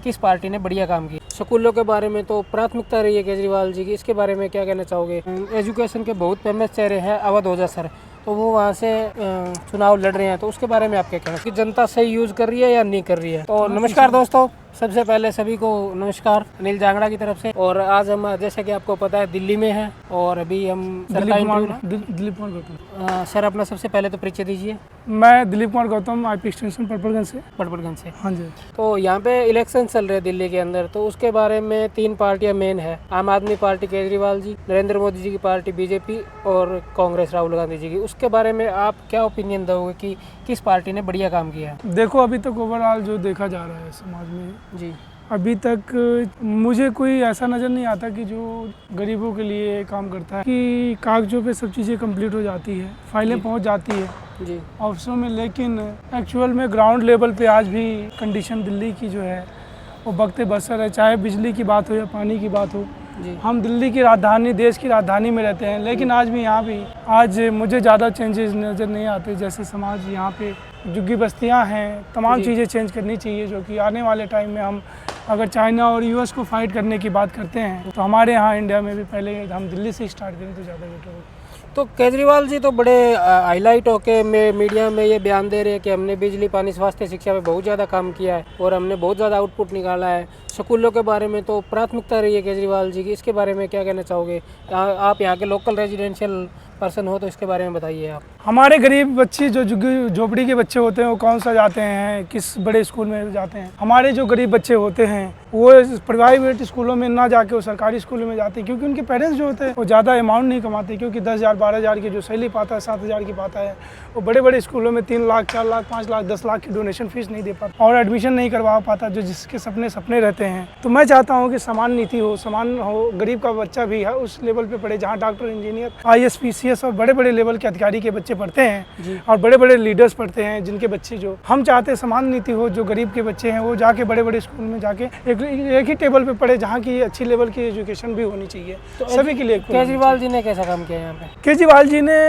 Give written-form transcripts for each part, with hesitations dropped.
किस पार्टी ने बढ़िया काम किया। स्कूलों के बारे में तो प्राथमिकता रही है केजरीवाल जी की, इसके बारे में क्या कहना चाहोगे। एजुकेशन के बहुत फेमस चेहरे हैं अवध ओझा सर, तो वो वहाँ से चुनाव लड़ रहे हैं, तो उसके बारे में आप क्या कहना कि जनता सही यूज़ कर रही है या नहीं कर रही है। तो नमस्कार दोस्तों, सबसे पहले सभी को नमस्कार अनिल जांगड़ा की तरफ से। और आज हम जैसे कि आपको पता है दिल्ली में हैं और अभी हम दिलीप कुमार गौतम। सर अपना सबसे पहले तो परिचय दीजिए। मैं दिलीप कुमार गौतम, आईपी एक्सटेंशन पड़पड़गंज से। हाँ जी। तो यहाँ पे इलेक्शन चल रहे हैं दिल्ली के अंदर, तो उसके बारे में 3 पार्टियां मेन है। आम आदमी पार्टी केजरीवाल जी, नरेंद्र मोदी जी की पार्टी बीजेपी और कांग्रेस राहुल गांधी जी की। उसके बारे में आप क्या ओपिनियन दोगे कि किस पार्टी ने बढ़िया काम किया है। देखो अभी तक ओवरऑल जो देखा जा रहा है समाज में जी, अभी तक मुझे कोई ऐसा नज़र नहीं आता कि जो गरीबों के लिए काम करता है, कि कागजों पे सब चीज़ें कंप्लीट हो जाती है, फाइलें पहुंच जाती है जी ऑफिसों में, लेकिन एक्चुअल में ग्राउंड लेवल पे आज भी कंडीशन दिल्ली की जो है वो वक्त बसर है। चाहे बिजली की बात हो या पानी की बात हो, हम दिल्ली की राजधानी, देश की राजधानी में रहते हैं, लेकिन आज भी यहाँ भी आज मुझे ज़्यादा चेंजेस नज़र नहीं आते। जैसे समाज यहाँ पे झुग्गी बस्तियाँ हैं, तमाम चीज़ें चेंज करनी चाहिए, जो कि आने वाले टाइम में हम अगर चाइना और यूएस को फाइट करने की बात करते हैं तो हमारे यहाँ इंडिया में भी पहले हम दिल्ली से स्टार्ट करें तो ज़्यादा बेटर होगा। तो केजरीवाल जी तो बड़े हाईलाइट होके मीडिया में ये बयान दे रहे हैं कि हमने बिजली, पानी, स्वास्थ्य, शिक्षा में बहुत ज़्यादा काम किया है और हमने बहुत ज़्यादा आउटपुट निकाला है। स्कूलों के बारे में तो प्राथमिकता रही है केजरीवाल जी की, इसके बारे में क्या कहना चाहोगे। आप यहाँ के लोकल रेजिडेंशियल पर्सन हो तो इसके बारे में बताइए आप। हमारे गरीब बच्चे जो झोपड़ी के बच्चे होते हैं वो कौन सा जाते हैं, किस बड़े स्कूल में जाते हैं। हमारे जो गरीब बच्चे होते हैं वो प्राइवेट स्कूलों में ना जाके वो सरकारी स्कूलों में जाते हैं, क्योंकि उनके पेरेंट्स जो होते हैं वो ज़्यादा अमाउंट नहीं कमाते, क्योंकि 10,000 12,000 की जो सैलरी पाता है, 7,000 की पाता है, वो बड़े बड़े स्कूलों में 3 लाख 4 लाख 5 लाख 10 लाख की डोनेशन फीस नहीं दे पाता और एडमिशन नहीं करवा पाता, जो जिसके सपने रहते हैं। तो मैं चाहता हूँ कि समान नीति हो, समान हो, गरीब का बच्चा भी है उस लेवल पे पढ़े जहाँ डॉक्टर, इंजीनियर, IAS PCS और बड़े बड़े लेवल के अधिकारी के बच्चे पढ़ते हैं और बड़े बड़े लीडर्स पढ़ते हैं, जिनके बच्चे जो हम चाहते हैं समान नीति हो, जो गरीब के बच्चे हैं वो जाके बड़े बड़े स्कूल में जाके एक ही टेबल पे पढ़े, जहाँ की अच्छी लेवल की एजुकेशन भी होनी चाहिए तो सभी के लिए। केजरीवाल जी ने कैसा काम किया यहाँ पे। केजरीवाल जी ने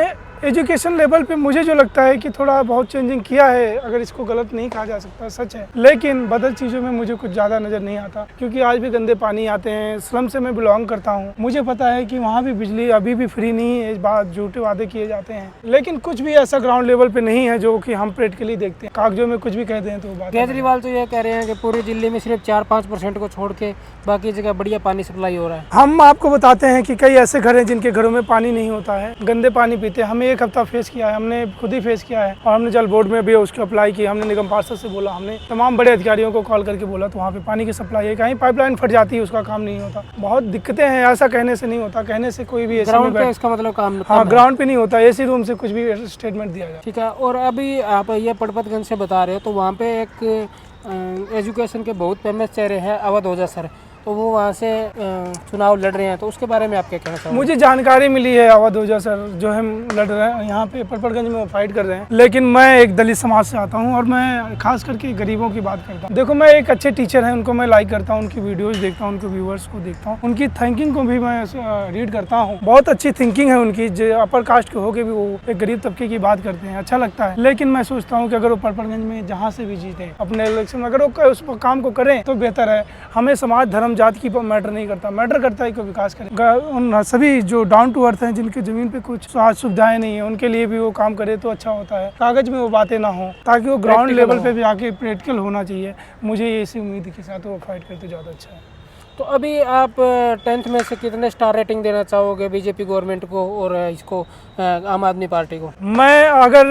एजुकेशन लेवल पे मुझे जो लगता है कि थोड़ा बहुत चेंजिंग किया है, अगर इसको गलत नहीं कहा जा सकता, सच है, लेकिन बदल चीज़ों में मुझे कुछ ज़्यादा नज़र नहीं आता, क्योंकि आज भी गंदे पानी आते हैं। स्लम से मैं बिलोंग करता हूँ, मुझे पता है कि वहाँ भी बिजली अभी भी फ्री नहीं है, इस बात झूठे वादे किए जाते हैं, लेकिन कुछ भी ऐसा ग्राउंड लेवल पे नहीं है जो कि हम प्रैक्टिकली देखते हैं। कागजों में कुछ भी कहते हैं तो बात। केजरीवाल तो ये कह रहे हैं कि पूरी दिल्ली में सिर्फ 4-5% को छोड़ के बाकी जगह बढ़िया पानी सप्लाई हो रहा है। हम आपको बताते हैं कि कई ऐसे घर हैं जिनके घरों में पानी नहीं होता है, गंदे पानी पीते हैं। हमें 1 हफ्ता फेस किया है, हमने खुद ही फेस किया है और हमने जल बोर्ड में भी उसको अप्लाई की, हमने निगम पार्षद से बोला, हमने तमाम बड़े अधिकारियों को कॉल करके बोला, तो वहाँ पे पानी की सप्लाई है, कहीं पाइपलाइन फट जाती है उसका काम नहीं होता। बहुत दिक्कतें हैं, ऐसा कहने से नहीं होता, कहने से कोई भी ग्राउंड पे इसका मतलब काम। हाँ, ग्राउंड पे नहीं होता, एसी रूम से कुछ भी स्टेटमेंट दिया जाए। ठीक है। और अभी आप ये पड़पतगंज से बता रहे हो, तो वहाँ पे एक एजुकेशन के बहुत फेमस चेहरे हैं अवध ओझा सर, तो वो वहाँ से चुनाव लड़ रहे हैं, तो उसके बारे में आप क्या कहना चाहोगे। मुझे जानकारी मिली है अवध ओझा सर जो हम लड़ रहे हैं यहाँ पे पड़पड़गंज में फाइट कर रहे हैं, लेकिन मैं एक दलित समाज से आता हूँ और मैं खास करके गरीबों की बात करता हूँ। देखो मैं एक अच्छे टीचर हैं, उनको मैं लाइक करता हूँ, उनकी वीडियोज़ देखता हूँ, उनके व्यूवर्स को देखता हूँ, उनकी थिंकिंग को भी मैं रीड करता हूँ। बहुत अच्छी थिंकिंग है उनकी, जो अपर कास्ट के होकर भी वो एक गरीब तबके की बात करते हैं, अच्छा लगता है। लेकिन मैं सोचता हूँ कि अगर वो पड़पड़गंज में जहाँ से भी जीते अपने इलेक्शन में, अगर वो उस काम को करें तो बेहतर है। हमें समाज, धर्म, जात की मैटर नहीं करता, मैटर करता है कि विकास करें। उन सभी जो डाउन टू अर्थ हैं, जिनके ज़मीन पे कुछ सुविधाएं नहीं है, उनके लिए भी वो काम करे तो अच्छा होता है। कागज में वो बातें ना हो, ताकि वो ग्राउंड लेवल पे भी आके प्रैक्टिकल होना चाहिए। मुझे ये इसी उम्मीद के साथ वो फाइट करते ज़्यादा अच्छा है। तो अभी आप 10th में से कितने स्टार रेटिंग देना चाहोगे बीजेपी गवर्नमेंट को और इसको आम आदमी पार्टी को। मैं अगर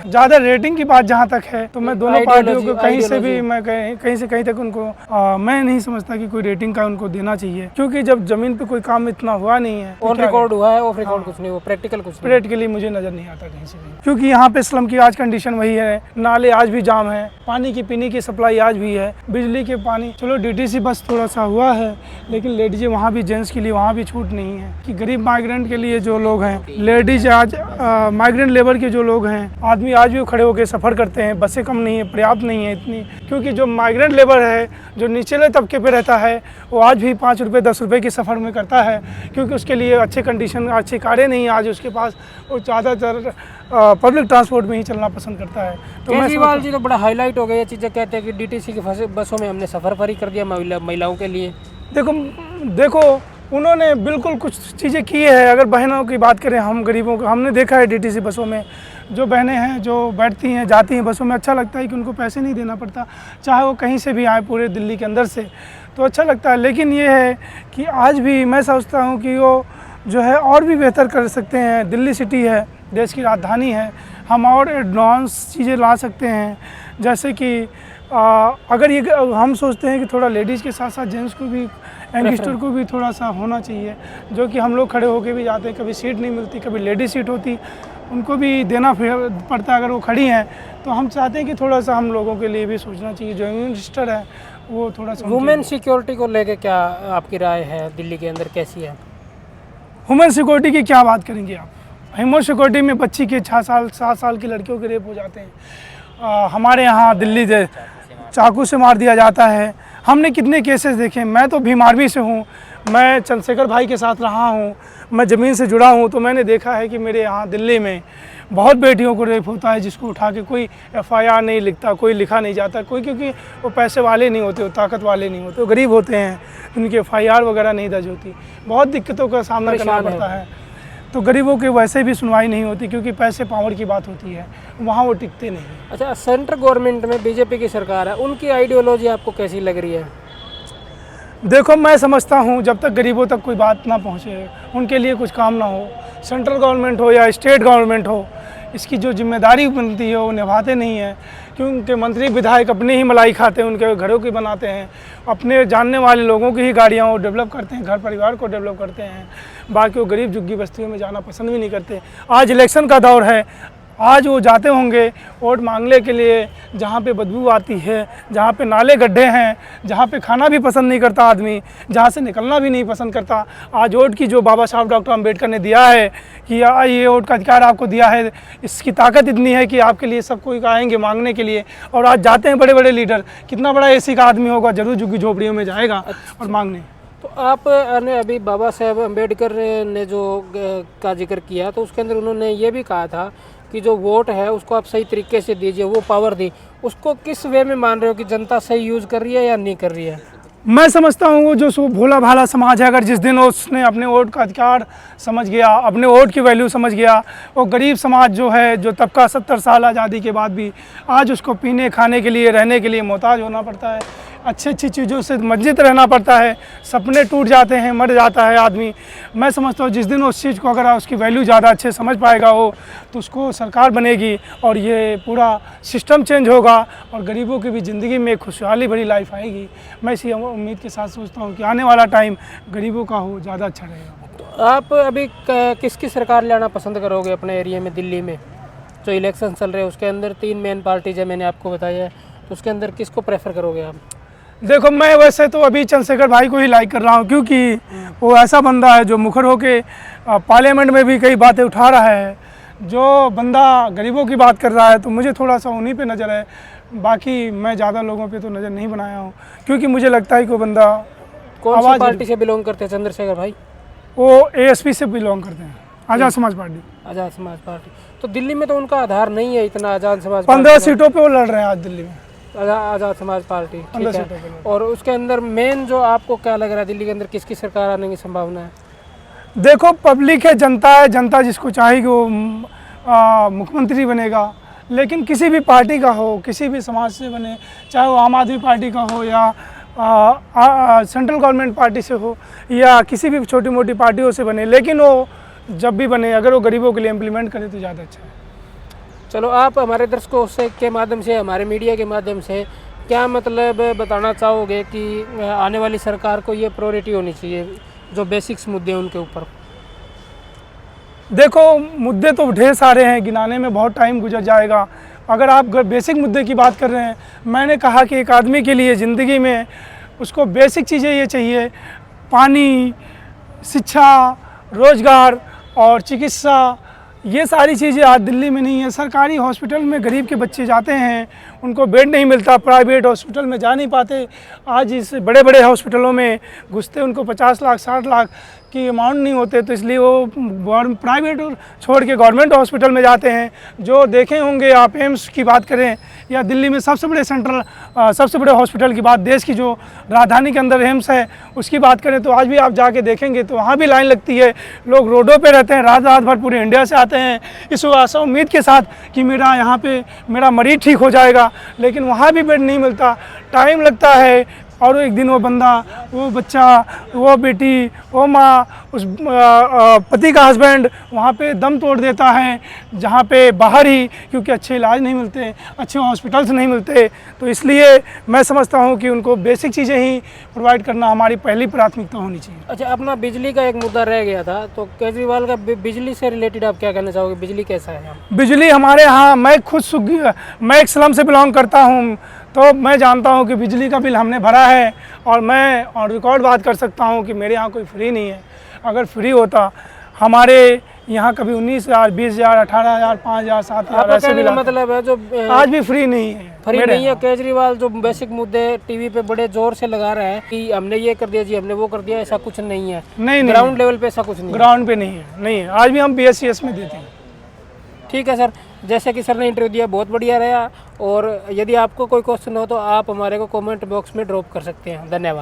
ज़्यादा रेटिंग की बात जहाँ तक है तो मैं दोनों पार्टियों को कहीं से भी मैं कहीं से कहीं तक उनको मैं नहीं समझता कि कोई रेटिंग का उनको देना चाहिए, क्योंकि जब जमीन पे कोई काम इतना हुआ नहीं है। ऑन रिकॉर्ड हुआ है, ऑफ रिकॉर्ड कुछ नहीं, वो प्रैक्टिकल कुछ नहीं। प्रैक्टिकली मुझे नज़र नहीं आता कहीं से भी, क्योंकि यहाँ पे स्लम की आज कंडीशन वही है, नाले आज भी जाम है, पानी की पीने की सप्लाई आज भी है, बिजली के पानी चलो DTC बस थोड़ा सा हुआ है, लेकिन लेडीज वहाँ भी, जेंट्स के लिए वहाँ भी छूट नहीं है कि गरीब माइग्रेंट के लिए जो लोग हैं, लेडीज आज माइग्रेंट लेबर के जो लोग हैं, आदमी आज भी खड़े होकर सफ़र करते हैं, बसें कम नहीं है, पर्याप्त नहीं है इतनी, क्योंकि जो माइग्रेंट लेबर है जो निचले तबके पे रहता है वो आज भी 5 रुपये 10 रुपये की सफ़र में करता है, क्योंकि उसके लिए अच्छे कंडीशन, अच्छी कारें नहीं है आज उसके पास। वो ज़्यादातर पब्लिक ट्रांसपोर्ट में ही चलना पसंद करता है। तो मैं केजरीवाल जी तो बड़ा हाईलाइट हो गया, ये चीज़ें कहते हैं कि डीटीसी की बसों में हमने सफ़र फ्री कर दिया महिलाओं के लिए। देखो उन्होंने बिल्कुल कुछ चीज़ें की है। अगर बहनों की बात करें, हम गरीबों को हमने देखा है डीटीसी बसों में जो बहनें हैं जो बैठती हैं जाती हैं बसों में, अच्छा लगता है कि उनको पैसे नहीं देना पड़ता, चाहे वो कहीं से भी आए पूरे दिल्ली के अंदर से, तो अच्छा लगता है। लेकिन ये है कि आज भी मैं समझता हूँ कि वो जो है और भी बेहतर कर सकते हैं। दिल्ली सिटी है, देश की राजधानी है, हम और एडवांस चीज़ें ला सकते हैं। जैसे कि अगर ये हम सोचते हैं कि थोड़ा लेडीज़ के साथ साथ जेंट्स को भी, यंगस्टर को भी थोड़ा सा होना चाहिए, जो कि हम लोग खड़े होके भी जाते हैं, कभी सीट नहीं मिलती, कभी लेडीज सीट होती, उनको भी देना पड़ता है अगर वो खड़ी हैं। तो हम चाहते हैं कि थोड़ा सा हम लोगों के लिए भी सोचना चाहिए, जो यंगस्टर है वो थोड़ा सा। वुमेन सिक्योरिटी को लेके क्या आपकी राय है, दिल्ली के अंदर कैसी है? वुमेन सिक्योरिटी की क्या बात करेंगे आप? ह्यूमन सिक्योरिटी में बच्ची के 7 साल की लड़कियों के रेप हो जाते हैं। हमारे यहाँ दिल्ली से चाकू से मार दिया जाता है। हमने कितने केसेस देखे। मैं तो भीमार्वी से हूँ, मैं चंद्रशेखर भाई के साथ रहा हूँ, मैं ज़मीन से जुड़ा हूँ, तो मैंने देखा है कि मेरे यहाँ दिल्ली में बहुत बेटियों को रेप होता है, जिसको उठा के कोई FIR नहीं लिखता, कोई लिखा नहीं जाता, कोई, क्योंकि वो पैसे वाले नहीं होते, वो ताकत वाले नहीं होते, वो गरीब होते हैं, उनकी FIR वगैरह नहीं दर्ज होती। बहुत दिक्कतों का सामना करना पड़ता है। तो गरीबों के वैसे भी सुनवाई नहीं होती, क्योंकि पैसे पावर की बात होती है, वहाँ वो टिकते नहीं। अच्छा, सेंट्रल गवर्नमेंट में बीजेपी की सरकार है, उनकी आइडियोलॉजी आपको कैसी लग रही है? देखो मैं समझता हूँ जब तक गरीबों तक कोई बात ना पहुँचे, उनके लिए कुछ काम ना हो, सेंट्रल गवर्नमेंट हो या स्टेट गवर्नमेंट हो, इसकी जो जिम्मेदारी बनती है वो निभाते नहीं है। क्योंकि मंत्री विधायक अपनी ही मलाई खाते हैं, उनके घरों की बनाते हैं, अपने जानने वाले लोगों की ही गाड़ियाँ वो डेवलप करते हैं, घर परिवार को डेवलप करते हैं, बाकी वो गरीब झुग्गी बस्तियों में जाना पसंद भी नहीं करते। आज इलेक्शन का दौर है, आज वो जाते होंगे वोट मांगने के लिए, जहाँ पे बदबू आती है, जहाँ पे नाले गड्ढे हैं, जहाँ पे खाना भी पसंद नहीं करता आदमी, जहाँ से निकलना भी नहीं पसंद करता। आज वोट की जो बाबा साहब डॉक्टर अम्बेडकर ने दिया है कि ये वोट का अधिकार आपको दिया है, इसकी ताकत इतनी है कि आपके लिए सब कोई आएंगे मांगने के लिए। और आज जाते हैं बड़े बड़े लीडर, कितना बड़ा AC का आदमी होगा जरूर झुग्गी झोपड़ियों में जाएगा और मांगने। तो आपने अभी बाबा साहेब अम्बेडकर ने जो का जिक्र किया, तो उसके अंदर उन्होंने ये भी कहा था कि जो वोट है उसको आप सही तरीके से दीजिए, वो पावर दी। उसको किस वे में मान रहे हो कि जनता सही यूज़ कर रही है या नहीं कर रही है? मैं समझता हूँ वो जो भोला भाला समाज है, अगर जिस दिन उसने अपने वोट का अधिकार समझ गया, अपने वोट की वैल्यू समझ गया, वो गरीब समाज जो है, जो तबका 70 साल आज़ादी के बाद भी आज उसको पीने खाने के लिए, रहने के लिए मोहताज होना पड़ता है, अच्छी अच्छी चीज़ों से वंचित रहना पड़ता है, सपने टूट जाते हैं, मर जाता है आदमी। मैं समझता हूँ जिस दिन उस चीज़ को अगर उसकी वैल्यू ज़्यादा अच्छे समझ पाएगा वो, तो उसको सरकार बनेगी और ये पूरा सिस्टम चेंज होगा और गरीबों की भी ज़िंदगी में खुशहाली भरी लाइफ आएगी। मैं इसी उम्मीद के साथ सोचता हूँ कि आने वाला टाइम गरीबों का हो, ज़्यादा अच्छा रहेगा। तो आप अभी किसकी सरकार लाना पसंद करोगे अपने एरिया में, दिल्ली में जो इलेक्शन चल रहे हैं उसके अंदर 3 मेन पार्टीज है, मैंने आपको बताया है, तो उसके अंदर किसको प्रेफर करोगे आप? देखो मैं वैसे तो अभी चंद्रशेखर भाई को ही लाइक कर रहा हूँ, क्योंकि वो ऐसा बंदा है जो मुखर होके पार्लियामेंट में भी कई बातें उठा रहा है, जो बंदा गरीबों की बात कर रहा है, तो मुझे थोड़ा सा उन्हीं पे नज़र है। बाकी मैं ज़्यादा लोगों पे तो नज़र नहीं बनाया हूँ, क्योंकि मुझे लगता है कि वो बंदा कौन सी पार्टी से बिलोंग करते हैं चंद्रशेखर भाई? वो ASP से बिलोंग करते हैं, आज़ाद समाज पार्टी। आज़ाद समाज पार्टी। तो दिल्ली में तो उनका आधार नहीं है इतना, आज़ाद समाज 15 सीटों पे वो लड़ रहे हैं आज दिल्ली में, आज़ाद समाज पार्टी, ठीक है। और उसके अंदर मेन जो आपको क्या लग रहा है दिल्ली के अंदर किसकी सरकार आने की संभावना है? देखो पब्लिक है, जनता है, जनता जिसको चाहेगी वो मुख्यमंत्री बनेगा। लेकिन किसी भी पार्टी का हो, किसी भी समाज से बने, चाहे वो आम आदमी पार्टी का हो या सेंट्रल गवर्नमेंट पार्टी से हो या किसी भी छोटी मोटी पार्टियों से बने, लेकिन वो जब भी बने अगर वो गरीबों के लिए इम्प्लीमेंट करे तो ज़्यादा अच्छा है। चलो, आप हमारे दर्शकों से के माध्यम से, हमारे मीडिया के माध्यम से क्या मतलब बताना चाहोगे कि आने वाली सरकार को ये प्रायोरिटी होनी चाहिए, जो बेसिक्स मुद्दे हैं उनके ऊपर? देखो मुद्दे तो ढेर सारे हैं, गिनाने में बहुत टाइम गुजर जाएगा। अगर आप बेसिक मुद्दे की बात कर रहे हैं, मैंने कहा कि एक आदमी के लिए ज़िंदगी में उसको बेसिक चीज़ें ये चाहिए, पानी, शिक्षा, रोज़गार और चिकित्सा। ये सारी चीज़ें आज दिल्ली में नहीं है। सरकारी हॉस्पिटल में गरीब के बच्चे जाते हैं, उनको बेड नहीं मिलता, प्राइवेट हॉस्पिटल में जा नहीं पाते। आज इस बड़े बड़े हॉस्पिटलों में घुसते उनको 50 लाख 60 लाख की अमाउंट नहीं होते, तो इसलिए वो प्राइवेट छोड़ के गवर्नमेंट हॉस्पिटल में जाते हैं। जो देखे होंगे आप, एम्स की बात करें या दिल्ली में सबसे बड़े सबसे बड़े हॉस्पिटल की बात, देश की जो राजधानी के अंदर एम्स है उसकी बात करें, तो आज भी आप जाके देखेंगे तो वहाँ भी लाइन लगती है। लोग रोडों पे रहते हैं, रात रात भर पूरे इंडिया से आते हैं इस आशा उम्मीद के साथ कि मेरा यहाँ पे मेरा मरीज ठीक हो जाएगा, लेकिन वहाँ भी बेड नहीं मिलता, टाइम लगता है। और एक दिन वो बंदा, वो बच्चा, वो बेटी, वो माँ, उस पति का हस्बैंड वहाँ पे दम तोड़ देता है, जहाँ पे बाहर ही, क्योंकि अच्छे इलाज नहीं मिलते, अच्छे हॉस्पिटल्स नहीं मिलते। तो इसलिए मैं समझता हूँ कि उनको बेसिक चीज़ें ही प्रोवाइड करना हमारी पहली प्राथमिकता होनी चाहिए। अच्छा, अपना बिजली का एक मुद्दा रह गया था, तो केजरीवाल का बिजली से रिलेटेड आप क्या कहना चाहोगे? बिजली कैसा है यहाँ? बिजली हमारे यहाँ, मैं एक स्लम से बिलोंग करता हूँ, तो मैं जानता हूँ कि बिजली का बिल हमने भरा है, और मैं ऑन रिकॉर्ड बात कर सकता हूँ कि मेरे यहाँ कोई फ्री नहीं है। अगर फ्री होता, हमारे यहाँ कभी 19,000, 20,000, 18,000, 5,000, 7,000 ऐसे बिल, मतलब है जो आज भी फ्री नहीं है। फ्री नहीं है। केजरीवाल जो बेसिक मुद्दे टीवी पे बड़े जोर से लगा रहे हैं कि हमने ये कर दिया जी, हमने वो कर दिया, ऐसा कुछ नहीं है। नहीं, ग्राउंड लेवल पे ऐसा कुछ नहीं है। ग्राउंड पे नहीं है। आज भी हम BSCS में देते हैं। ठीक है सर, जैसे कि सर ने इंटरव्यू दिया, बहुत बढ़िया रहा। और यदि आपको कोई क्वेश्चन हो तो आप हमारे को कमेंट बॉक्स में ड्रॉप कर सकते हैं। धन्यवाद।